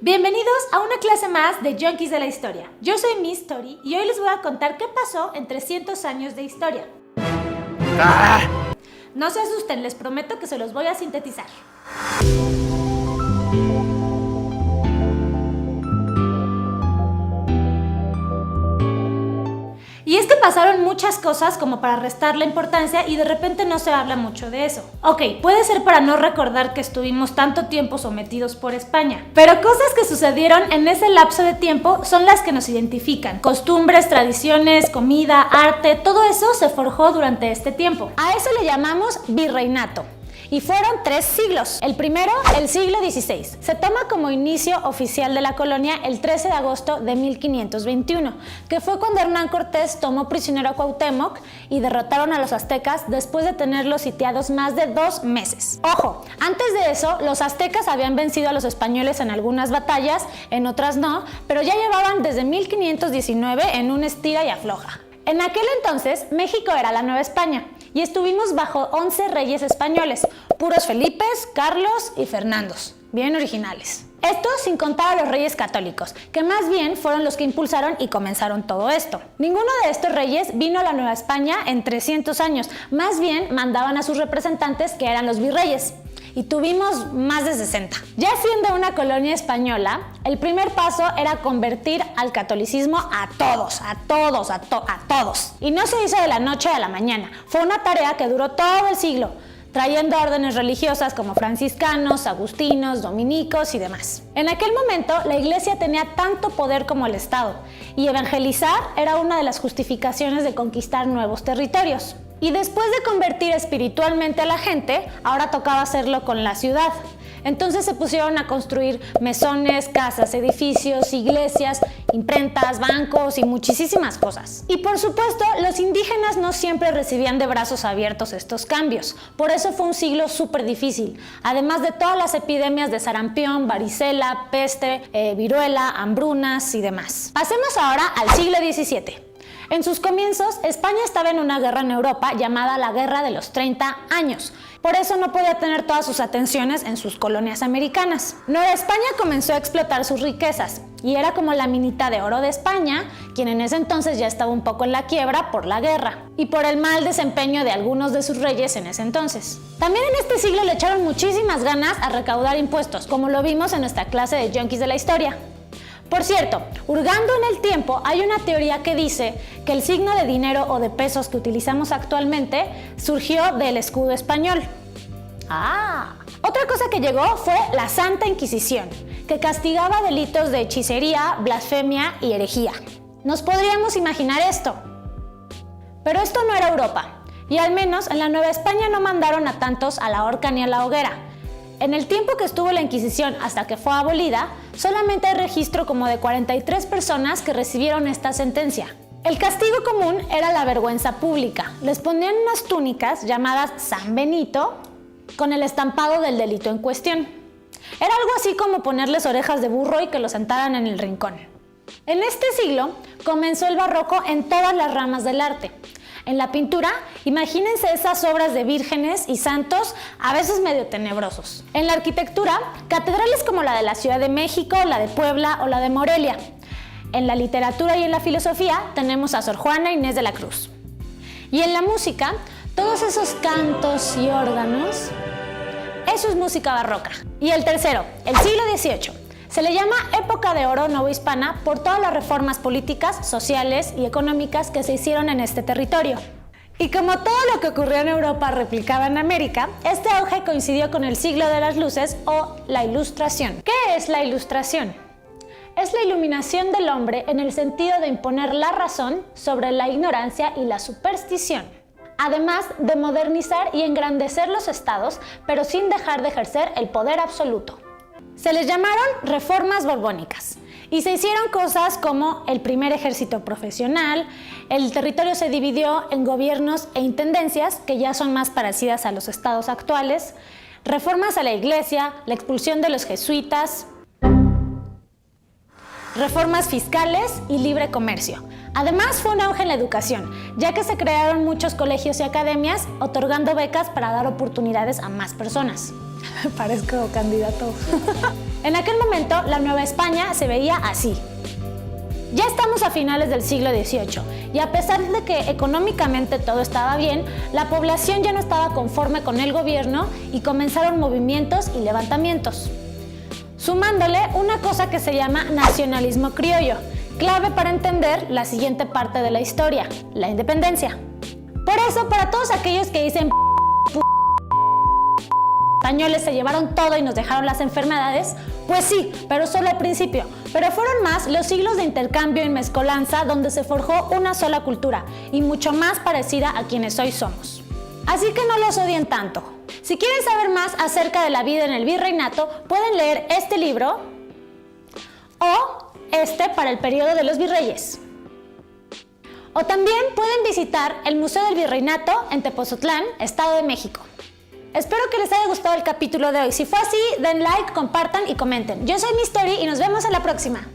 Bienvenidos a una clase más de Junkies de la Historia. Yo soy Miss Tori y hoy les voy a contar qué pasó en 300 años de historia. No se asusten, les prometo que se los voy a sintetizar. Y es que pasaron muchas cosas como para restar la importancia y de repente no se habla mucho de eso. Ok, puede ser para no recordar que estuvimos tanto tiempo sometidos por España, pero cosas que sucedieron en ese lapso de tiempo son las que nos identifican. Costumbres, tradiciones, comida, arte, todo eso se forjó durante este tiempo. A eso le llamamos virreinato. Y fueron 3 siglos. El primero, el siglo XVI. Se toma como inicio oficial de la colonia el 13 de agosto de 1521, que fue cuando Hernán Cortés tomó prisionero a Cuauhtémoc y derrotaron a los aztecas después de tenerlos sitiados más de 2 meses. Ojo, antes de eso, los aztecas habían vencido a los españoles en algunas batallas, en otras no, pero ya llevaban desde 1519 en un estira y afloja. En aquel entonces, México era la Nueva España y estuvimos bajo 11 reyes españoles, puros Felipes, Carlos y Fernandos, bien originales. Esto sin contar a los reyes católicos, que más bien fueron los que impulsaron y comenzaron todo esto. Ninguno de estos reyes vino a la Nueva España en 300 años, más bien mandaban a sus representantes, que eran los virreyes. Y tuvimos más de 60. Ya siendo una colonia española, el primer paso era convertir al catolicismo a todos. Y no se hizo de la noche a la mañana. Fue una tarea que duró todo el siglo, trayendo órdenes religiosas como franciscanos, agustinos, dominicos y demás. En aquel momento, la iglesia tenía tanto poder como el Estado, y evangelizar era una de las justificaciones de conquistar nuevos territorios. Y después de convertir espiritualmente a la gente, ahora tocaba hacerlo con la ciudad. Entonces se pusieron a construir mesones, casas, edificios, iglesias, imprentas, bancos y muchísimas cosas. Y por supuesto, los indígenas no siempre recibían de brazos abiertos estos cambios. Por eso fue un siglo súper difícil. Además de todas las epidemias de sarampión, varicela, peste, viruela, hambrunas y demás. Pasemos ahora al siglo XVII. En sus comienzos, España estaba en una guerra en Europa llamada la Guerra de los 30 años. Por eso no podía tener todas sus atenciones en sus colonias americanas. Nueva España comenzó a explotar sus riquezas y era como la minita de oro de España, quien en ese entonces ya estaba un poco en la quiebra por la guerra y por el mal desempeño de algunos de sus reyes en ese entonces. También en este siglo le echaron muchísimas ganas a recaudar impuestos, como lo vimos en nuestra clase de Junkies de la Historia. Por cierto, hurgando en el tiempo, hay una teoría que dice que el signo de dinero o de pesos que utilizamos actualmente surgió del escudo español. Otra cosa que llegó fue la Santa Inquisición, que castigaba delitos de hechicería, blasfemia y herejía. Nos podríamos imaginar esto. Pero esto no era Europa, y al menos en la Nueva España no mandaron a tantos a la horca ni a la hoguera. En el tiempo que estuvo la Inquisición hasta que fue abolida, solamente hay registro como de 43 personas que recibieron esta sentencia. El castigo común era la vergüenza pública. Les ponían unas túnicas llamadas San Benito con el estampado del delito en cuestión. Era algo así como ponerles orejas de burro y que los sentaran en el rincón. En este siglo comenzó el barroco en todas las ramas del arte. En la pintura, imagínense esas obras de vírgenes y santos, a veces medio tenebrosos. En la arquitectura, catedrales como la de la Ciudad de México, la de Puebla o la de Morelia. En la literatura y en la filosofía tenemos a Sor Juana Inés de la Cruz. Y en la música, todos esos cantos y órganos, eso es música barroca. Y el tercero, el siglo XVIII. Se le llama época de oro novohispana por todas las reformas políticas, sociales y económicas que se hicieron en este territorio. Y como todo lo que ocurrió en Europa replicaba en América, este auge coincidió con el siglo de las luces o la Ilustración. ¿Qué es la Ilustración? Es la iluminación del hombre en el sentido de imponer la razón sobre la ignorancia y la superstición, además de modernizar y engrandecer los estados, pero sin dejar de ejercer el poder absoluto. Se les llamaron reformas borbónicas y se hicieron cosas como el primer ejército profesional, el territorio se dividió en gobiernos e intendencias que ya son más parecidas a los estados actuales, reformas a la iglesia, la expulsión de los jesuitas, reformas fiscales y libre comercio. Además, fue un auge en la educación, ya que se crearon muchos colegios y academias, otorgando becas para dar oportunidades a más personas. Parezco candidato. En aquel momento, la Nueva España se veía así. Ya estamos a finales del siglo XVIII y a pesar de que económicamente todo estaba bien, la población ya no estaba conforme con el gobierno y comenzaron movimientos y levantamientos. Sumándole una cosa que se llama nacionalismo criollo, clave para entender la siguiente parte de la historia, la independencia. Por eso, para todos aquellos que dicen españoles se llevaron todo y nos dejaron las enfermedades, pues sí, pero solo al principio. Pero fueron más los siglos de intercambio y mezcolanza donde se forjó una sola cultura y mucho más parecida a quienes hoy somos. Así que no los odien tanto. Si quieren saber más acerca de la vida en el virreinato, pueden leer este libro o este para el periodo de los virreyes. O también pueden visitar el Museo del Virreinato en Tepoztlán, Estado de México. Espero que les haya gustado el capítulo de hoy. Si fue así, den like, compartan y comenten. Yo soy Miss Tori y nos vemos en la próxima.